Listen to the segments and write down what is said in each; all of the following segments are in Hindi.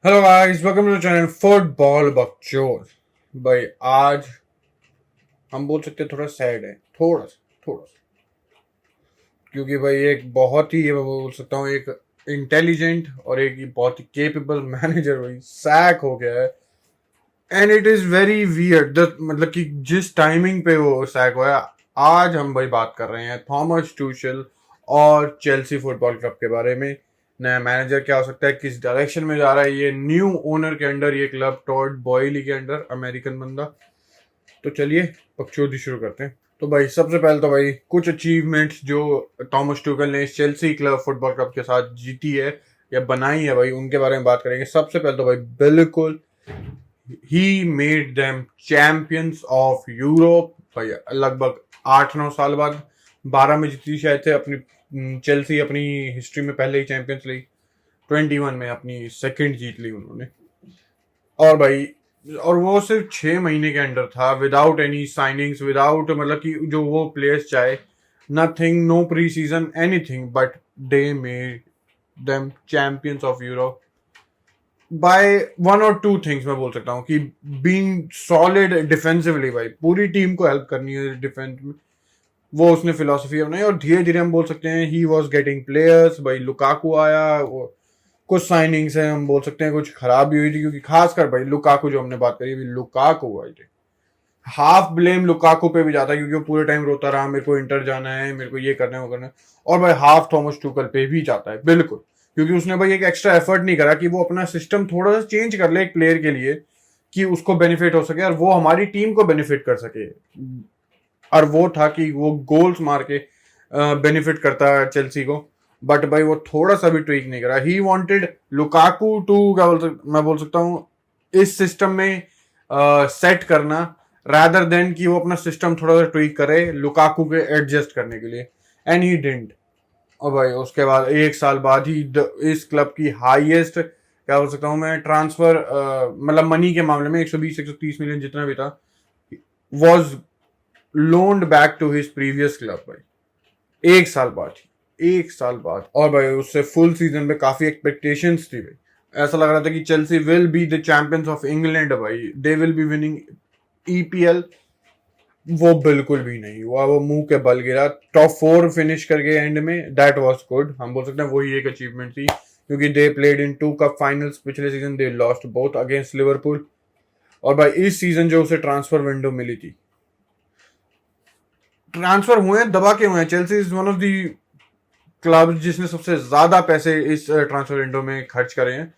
Hello guys, welcome to channel football बकचोद। भाई आज हम बोल सकते हैं थोड़ा सैड है, थोड़ा सा क्योंकि भाई एक बहुत ही मैं बोल सकता हूँ एक इंटेलिजेंट और एक बहुत ही केपेबल मैनेजर भाई सैक हो गया है। And it is very weird मतलब कि जिस टाइमिंग पे वो सैक हुआ है। आज हम भाई बात कर रहे हैं थॉमस टूशल और चेल्सी फुटबॉल क्लब के बारे में। नया मैनेजर क्या हो सकता है, किस डायरेक्शन में जा रहा है, ये न्यू ओनर के अंडर ये क्लब टॉड बॉयली के अंडर अमेरिकन बंदा। तो चलिए बकचोदी शुरू करते हैं। तो भाई सबसे पहले तो भाई कुछ अचीवमेंट्स जो थॉमस टूकल ने चेल्सी क्लब फुटबॉल क्लब के साथ जीती है या बनाई है भाई, उनके बारे में बात करेंगे। सबसे पहले तो भाई बिल्कुल he made them champions of Europe भाई। लगभग 8-9 साल बाद 12 में जीती शायद से अपनी चेल्सी अपनी हिस्ट्री में पहले ही चैंपियंस लीग। 21 में अपनी सेकंड जीत ली उन्होंने। और भाई और वो सिर्फ 6 महीने के अंडर था, विदाउट एनी साइनिंग्स, विदाउट मतलब कि जो वो प्लेयर्स चाहे, nothing, no pre season anything, but they made them champions of Europe by one और टू थिंग्स। मैं बोल सकता हूँ कि बीइंग सॉलिड डिफेंसिवली, भाई पूरी टीम को हेल्प करनी है डिफेंस में, वो उसने फिलोसफी अपनाई। और धीरे धीरे हम बोल सकते हैं ही वॉज गेटिंग प्लेयर्स। भाई लुकाकू आया, कुछ साइनिंग्स है हम बोल सकते हैं कुछ खराब भी हुई थी, क्योंकि खासकर भाई लुकाकू जो हमने बात करी, लुकाकू आई थी, हाफ ब्लेम लुकाकू पे भी जाता है क्योंकि वो पूरे टाइम रोता रहा, मेरे को इंटर जाना है, मेरे को ये करना है वो करना है। और भाई हाफ थॉमस टूकल पे भी जाता है बिल्कुल, क्योंकि उसने भाई एक एक्स्ट्रा एफर्ट नहीं करा कि वो अपना सिस्टम थोड़ा सा चेंज कर ले एक प्लेयर के लिए, कि उसको बेनिफिट हो सके और वो हमारी टीम को बेनिफिट कर सके। और वो था कि वो गोल्स मार के बेनिफिट करता है चेल्सी को। बट भाई वो थोड़ा सा भी ट्वीक नहीं करा। ही वांटेड लुकाकू टू मैं बोल सकता हूँ इस सिस्टम में सेट करना, रादर देन कि वो अपना सिस्टम थोड़ा सा ट्वीक करे लुकाकू के एडजस्ट करने के लिए। And he didn't. और भाई उसके बाद 1 साल बाद ही इस क्लब की हाईएस्ट क्या बोल सकता हूँ मैं ट्रांसफर, मतलब मनी के मामले में 120-130 मिलियन जितना भी था, was loaned back to his previous club भाई। 1 साल बाद ही, 1 साल बाद। और भाई उससे फुल सीजन में काफी एक्सपेक्टेशंस थी भाई। ऐसा लग रहा था कि Chelsea will be the champions of England भाई, they will be winning EPL. वो बिल्कुल भी नहीं हुआ, वो मुंह के बल गिरा। टॉप 4 फिनिश करके एंड में, दैट वाज गुड, हम बोल सकते हैं वही एक अचीवमेंट थी, क्योंकि they played in 2 cup finals पिछले season, they lost both against Liverpool. और भाई इस सीजन जो उसे ट्रांसफर विंडो मिली थी, ट्रांसफर हुए हैं दबा के हुए हैं। Chelsea is one of the club जिसने सबसे ज्यादा पैसे इस ट्रांसफर विंडो में खर्च करे हैं।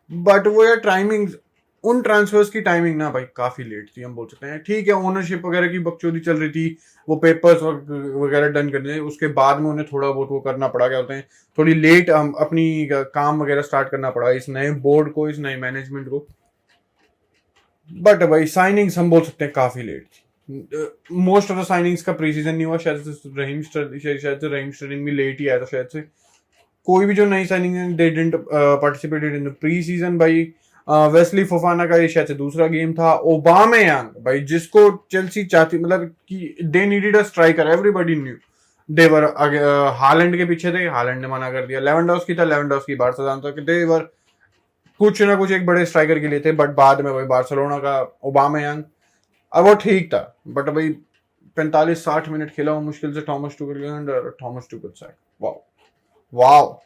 बट वो यार टाइमिंग, उन ट्रांसफर्स की टाइमिंग ना भाई काफी लेट थी, हम बोल सकते हैं। ठीक है ओनरशिप वगैरह की बकचोदी चल रही थी, वो पेपर्स वगैरह डन करने, उसके बाद में उन्हें थोड़ा बहुत वो करना पड़ा, क्या होते हैं थोड़ी लेट अपनी काम वगैरह स्टार्ट करना पड़ा इस नए बोर्ड को, इस नए मैनेजमेंट को। बट भाई साइनिंग्स हम बोल सकते हैं काफी लेट थी। मोस्ट ऑफ द साइनिंग्स का प्री सीजन नहीं हुआ, शायद से रहीम स्टर्लिंग भी लेट ही आया था शायद से। कोई भी जो नई साइनिंग है they didn't participated in the pre season भाई। वेस्ली फोफाना का ये शायद से दूसरा गेम था। ओबामेयांग भाई जिसको चेल्सी चाहती, मतलब कि they needed a striker, everybody knew they were. Haaland के पीछे थे, हालैंड ने मना कर दिया। लेवेंडोस्की था, लेवेंडोस्की बारसा जानता कि देवर कुछ ना कुछ एक बड़े स्ट्राइकर के लिए थे। बट बाद में भाई बार्सिलोना का ओबामेयांग, अब वो ठीक था, बट भाई 45-60 मिनट खेला वो मुश्किल से थॉमस टूकल के under, Thomas Tuchel sack. Wow wow.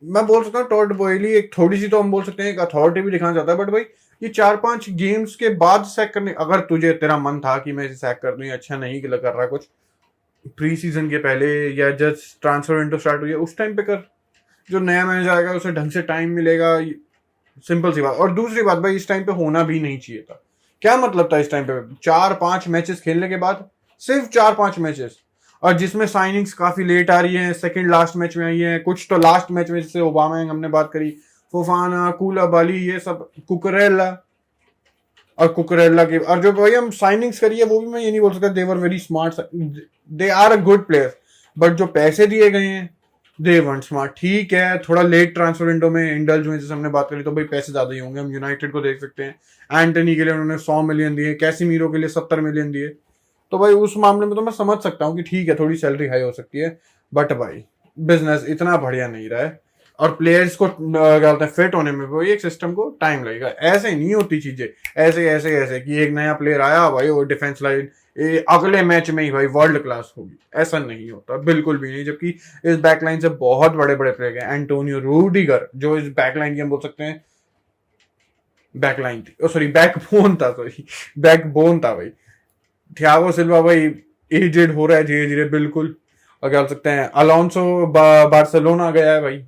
मैं बोल सकता हूँ टॉड बॉयली एक थोड़ी सी तो हम बोल सकते हैं एक अथॉरिटी भी दिखाना चाहता है, बट भाई ये 4-5 गेम्स के बाद सैक करने, अगर तुझे तेरा मन था कि मैं इसे सैक कर दूं, अच्छा नहीं कर रहा कुछ प्री सीजन के पहले या जस्ट ट्रांसफर विंडो स्टार्ट हुई है उस टाइम पे कर। जो नया मैनेजर आएगा उसे ढंग से टाइम मिलेगा, सिंपल सी बात। और दूसरी बात भाई इस टाइम पे होना भी नहीं चाहिए था। क्या मतलब था इस टाइम पे 4-5 मैचेस खेलने के बाद, सिर्फ 4-5 मैचेस, और जिसमें साइनिंग्स काफी लेट आ रही हैं, सेकंड लास्ट मैच में आई है, कुछ तो लास्ट मैच में, जैसे ओबामा हमने बात करी, फोफाना, कूला बाली, ये सब, कुकरेला। और कुकरेला के और जो भाई हम साइनिंग्स करी है वो भी मैं ये नहीं बोल सकता they are very smart, they are a good player. But जो पैसे दिए गए हैं दे वन स्मार्ट। ठीक है थोड़ा लेट ट्रांसफर विंडो में इंडल्ज हुए, जैसे हमने बात करी, तो भाई पैसे ज्यादा ही होंगे। हम यूनाइटेड को देख सकते हैं, एंटनी के लिए उन्होंने 100 मिलियन दिए, कैसीमीरो के लिए 70 मिलियन दिए। तो भाई उस मामले में तो मैं समझ सकता हूँ कि ठीक है थोड़ी सैलरी हाई हो सकती है, बट भाई बिजनेस इतना बढ़िया नहीं रहा है। और प्लेयर्स को क्या बोलते हैं फिट होने में भी एक सिस्टम को टाइम लगेगा। ऐसे नहीं होती चीजें, ऐसे ऐसे ऐसे कि एक नया प्लेयर आया भाई वो डिफेंस लाइन अगले मैच में ही भाई वर्ल्ड क्लास होगी, ऐसा नहीं होता बिल्कुल भी नहीं। जबकि इस बैकलाइन से बहुत बड़े बड़े प्लेयर हैं, एंटोनियो रूडिगर जो इस बैकलाइन की हम बोल सकते हैं बैकलाइन थी, सॉरी बैकबोन था, सॉरी बैकबोन था भाई। थियागो सिल्वा भाई एजेड हो रहा है धीरे धीरे बिल्कुल, और क्या बोल सकते हैं अलोंसो बार्सिलोना गया है भाई,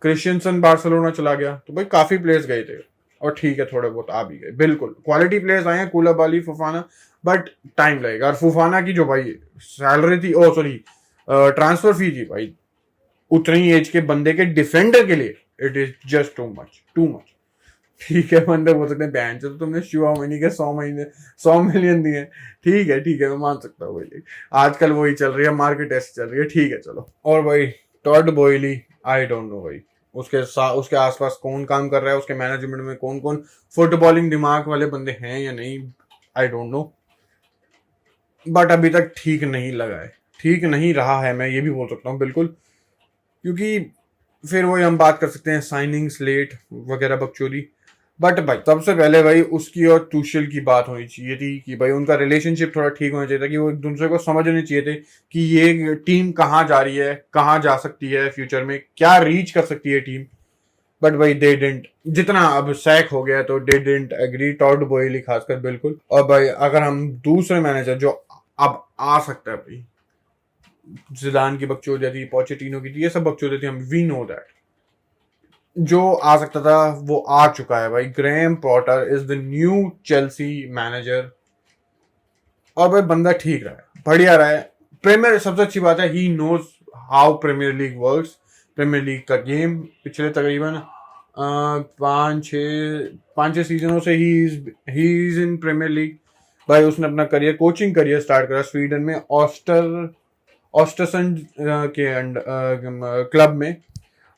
क्रिश्चियनसन बार्सिलोना चला गया, तो भाई काफी प्लेयर्स गए थे और ठीक है थोड़े बहुत आ भी गए, बिल्कुल क्वालिटी प्लेयर्स आए हैं कूलाबाली फुफाना, बट टाइम लगेगा। और फुफाना की जो भाई सैलरी थी, ओ सॉरी ट्रांसफर फी थी भाई, उतनी एज के बंदे के डिफेंडर के लिए it is just too much, too much. ठीक है बंदे बोल सकते हैं बैंड तो तुमने शिवामनी के 100 मिलियन दिए, ठीक है मैं मान सकता हूँ भाई, आजकल वही चल रही है, मार्केट ऐसी चल रही है, ठीक है चलो। और भाई Tod Boilly, I don't know भाई उसके आसपास कौन काम कर रहा है, उसके मैनेजमेंट में कौन कौन फुटबॉलिंग दिमाग वाले बंदे हैं या नहीं, आई डोंट नो, बट अभी तक ठीक नहीं लगा है, ठीक नहीं रहा है, मैं ये भी बोल सकता हूँ बिल्कुल। क्योंकि फिर वही हम बात कर सकते हैं साइनिंग स्लेट वगैरह बकचोदी, बट भाई सबसे पहले भाई उसकी और तुशेल की बात होनी चाहिए थी कि भाई उनका रिलेशनशिप थोड़ा ठीक होना चाहिए था, कि वो एक दूसरे को समझने चाहिए थे कि ये टीम कहाँ जा रही है, कहाँ जा सकती है फ्यूचर में, क्या रीच कर सकती है टीम। बट भाई दे डिडंट, जितना अब सैक हो गया तो they didn't agree, Tod Boilly खासकर बिल्कुल। और भाई अगर हम दूसरे मैनेजर जो अब आ सकता है भाई, जिदान की बकचोदिया थी, पोचेटिनो की थी, ये सब बकचोदिया थी, हम वी नो दैट, जो आ सकता था वो आ चुका है भाई। Graeme Potter is the new Chelsea manager, और भाई बंदा ठीक रहा है, बढ़िया रहा है। प्रीमियर सबसे अच्छी बात है, he knows how Premier League works, Premier League का गेम पिछले तकरीबन 5-6 सीजनों से he is in Premier League भाई। उसने अपना करियर, कोचिंग करियर स्टार्ट करा स्वीडन में ऑस्टरसन के क्लब में,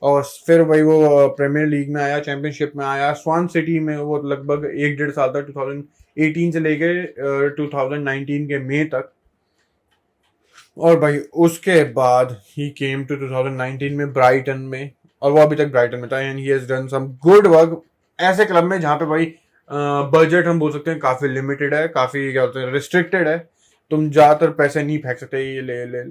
और फिर वही वो प्रीमियर लीग में आया, चैंपियनशिप में आया, स्वान सिटी में वो लगभग 1-1.5 साल तक 2018 से लेके 2019 के मई तक। और भाई उसके बाद ही केम टू 2019 में ब्राइटन में, और वो अभी तक ब्राइटन में था, and he has done some good work ऐसे क्लब में जहाँ पे भाई बजट हम बोल सकते हैं काफी लिमिटेड है, काफी क्या बोलते हैं रिस्ट्रिक्टेड है, तुम ज्यादातर पैसे नहीं फेंक सकते ये ले।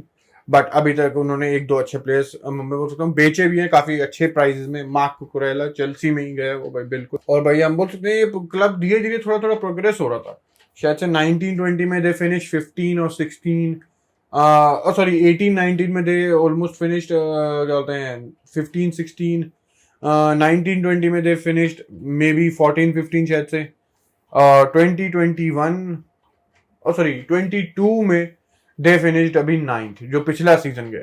बट अभी तक उन्होंने 1-2 अच्छे प्लेयर्स मैं बोल सकता हूँ बेचे भी हैं काफी अच्छे प्राइसेस में। मार्क कुकुरेला चेल्सी में ही गया वो भाई बिल्कुल। और भाई हम बोल सकते हैं ये क्लब धीरे धीरे थोड़ा थोड़ा प्रोग्रेस हो रहा था, शायद से 19-20 में दे फिनिश 15 और 16, सॉरी 18-19 में दे ऑलमोस्ट फिनिश्ड क्या बोलते हैं 15-16, 19-20 में दे फिनिश्ड मे बी 14-15 शायद से, 2021 और सॉरी 22 में दे फिनिश्ड अभी 9th, जो पिछला सीजन गया।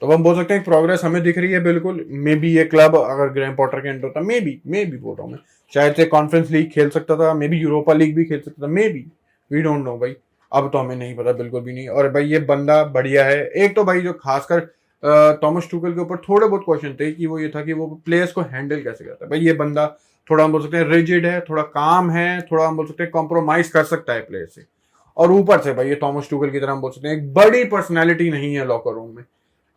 तो हम बोल सकते हैं प्रोग्रेस हमें दिख रही है बिल्कुल। मे बी ये क्लब अगर ग्रैम पॉटर के एंटर होता, मे बी बोल रहा हूँ मैं, शायद से कॉन्फ्रेंस लीग खेल सकता था, मे बी यूरोपा लीग भी खेल सकता था, maybe, we don't know भाई, अब तो हमें नहीं पता बिल्कुल भी नहीं। और भाई ये बंदा बढ़िया है। एक तो भाई जो खासकर थॉमस टुकल के ऊपर थोड़े बहुत क्वेश्चन थे कि वो ये था कि वो प्लेयर्स को हैंडल कैसे करता है। भाई ये बंदा थोड़ा हम बोल सकते हैं रिजिड है, थोड़ा काम है, थोड़ा हम बोल सकते हैं कॉम्प्रोमाइज कर सकता है प्लेयर से, और ऊपर से भाई ये थॉमस टुकल की तरह हम बोल सकते हैं एक बड़ी पर्सनैलिटी नहीं है लॉकर रूम में।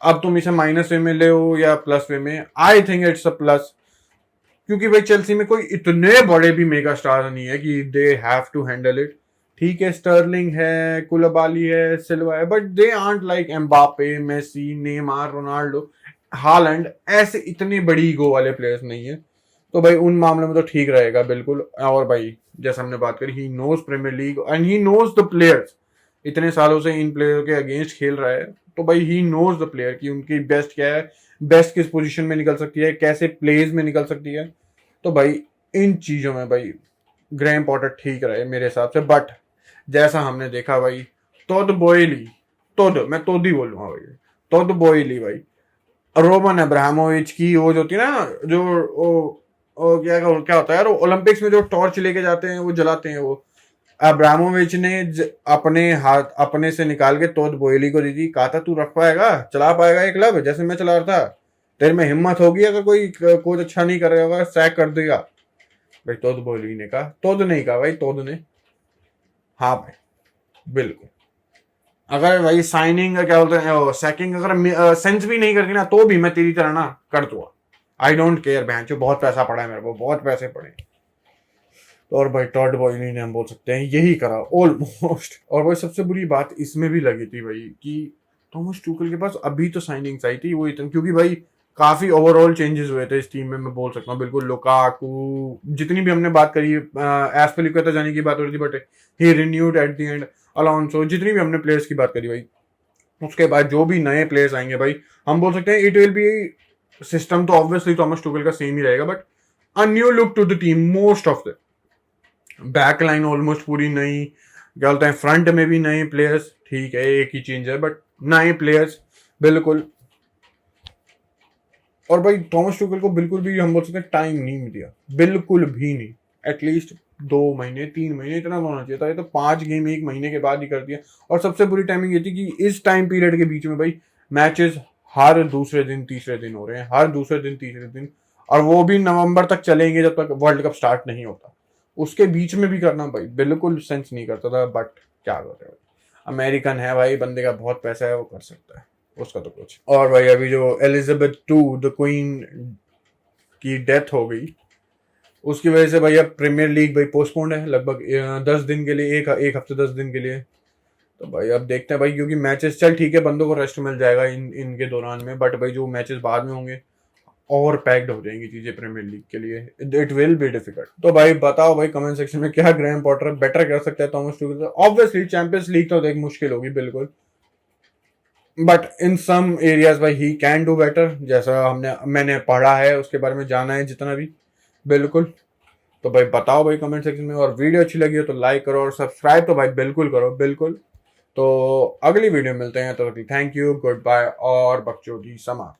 अब तुम इसे माइनस वे में ले हो या प्लस वे में, I think it's a plus, क्योंकि भाई चेल्सी में कोई इतने बड़े भी मेगा स्टार नहीं है कि they have to handle it. ठीक है स्टर्लिंग है, कुलाबाली है, सिल्वा है, but they aren't like Mbappe, Messi, Neymar, Ronaldo, Haaland, ऐसे इतनी बड़ी ईगो वाले प्लेयर्स नहीं है। तो भाई उन मामलों में तो ठीक रहेगा बिल्कुल। और भाई जैसे हमने बात करी, he knows Premier League and he knows the players, इतने सालों से इन प्लेयर के अगेंस्ट खेल रहा है, तो भाई ही नोज द प्लेयर कि उनकी बेस्ट क्या है, बेस्ट किस पोजीशन में निकल सकती है, कैसे प्लेज में निकल सकती है। तो भाई इन चीजों में भाई ग्रैम पॉटर ठीक रहे मेरे हिसाब से। बट जैसा हमने देखा भाई, तोद बोयली, मैं तोद ही बोलूंगा भाई, तोद बोयली भाई, रोमन अब्रामोविच की वो जो होती है ना, जो वो क्या होता है यार, ओलंपिक्स में जो टॉर्च लेके जाते हैं वो जलाते हैं, वो अब्रामोविच ने अपने हाथ अपने से निकाल के तोद बोयली को दी थी, कहा था तू रख पाएगा, चला पाएगा एक क्लब जैसे मैं चला रहा था, तेरे में हिम्मत होगी, अगर कोई कोच अच्छा नहीं कर रहा होगा सैक कर देगा। भाई तोद बोयली ने कहा, तोद नहीं कहा भाई, तोद ने, हाँ भाई बिल्कुल। अगर भाई साइनिंग क्या बोलते हैं सैकिंग अगर सेंस भी नहीं करके ना तो भी मैं तेरी तरह ना कर दूंगा। आई डोंट केयर बहन, बहुत पैसा पड़ा है मेरे को, बहुत पैसे पड़े। और भाई टॉड बॉयली ने हम बोल सकते हैं यही करा ऑलमोस्ट। और भाई सबसे बुरी बात इसमें भी लगी थी भाई कि थॉमस टूकल के पास अभी तो साइनिंग्स आई थी वो इतनी, क्योंकि भाई काफी ओवरऑल चेंजेस हुए थे इस टीम में, मैं बोल सकता हूँ बिल्कुल। लुकाकू जितनी भी हमने बात करी, एस्पिलिक्वेटा जाने की बात हो रही थी but he renewed at the end. Alonso, जितनी भी हमने प्लेयर्स की बात करी भाई, उसके बाद जो भी नए प्लेयर्स आएंगे भाई हम बोल सकते हैं इट विल बी सिस्टम तो ऑब्वियसली थॉमस टूकल का सेम ही रहेगा, but a new look to the team. Most of the back line almost पूरी नई, क्या बोलते हैं फ्रंट में भी नए प्लेयर्स, ठीक है एक ही चेंज है बट नए प्लेयर्स बिल्कुल। और भाई थॉमस टुकल को बिल्कुल भी हम बोल सकते हैं टाइम नहीं दिया, बिल्कुल भी नहीं। एटलीस्ट 2 महीने 3 महीने इतना होना चाहिए था, ये तो 5 गेम 1 महीने के बाद ही कर दिया। और सबसे बुरी टाइमिंग ये थी कि इस टाइम पीरियड के बीच में भाई मैचेस हर दूसरे दिन तीसरे दिन हो रहे हैं, हर दूसरे दिन तीसरे दिन, और वो भी नवंबर तक चलेंगे जब तक वर्ल्ड कप स्टार्ट नहीं होता। उसके बीच में भी करना भाई बिल्कुल सेंस नहीं करता था, बट क्या कर रहे हो, अमेरिकन है भाई, बंदे का बहुत पैसा है, वो कर सकता है उसका तो कुछ। और भाई अभी जो एलिजाबेथ टू द क्वीन की डेथ हो गई, उसकी वजह से भाई अब प्रीमियर लीग भाई पोस्टपोन्ड है लगभग 10 दिन के लिए, एक हफ्ते 10 दिन के लिए। तो भाई अब देखते हैं भाई, क्योंकि मैचेस चल ठीक है, बंदों को रेस्ट मिल जाएगा इनके दौरान में, बट भाई जो मैचेस बाद में होंगे और पैक्ड हो जाएंगी चीजें प्रीमियर लीग के लिए, इट विल बी डिफिकल्ट। तो भाई बताओ भाई कमेंट सेक्शन में क्या ग्रैहम पॉटर बेटर कर सकता है Thomas Tuchel. Obviously champions league तो देख मुश्किल होगी बिल्कुल, बट इन सम एरियाज भाई ही कैन डू बेटर, जैसा मैंने पढ़ा है उसके बारे में जाना है जितना भी, बिल्कुल। तो भाई बताओ भाई कमेंट सेक्शन में, और वीडियो अच्छी लगी हो तो लाइक करो और सब्सक्राइब तो भाई बिल्कुल करो बिल्कुल। तो अगली वीडियो में मिलते हैं, तो थैंक यू, गुड बाय और बकचोदी समाप्त।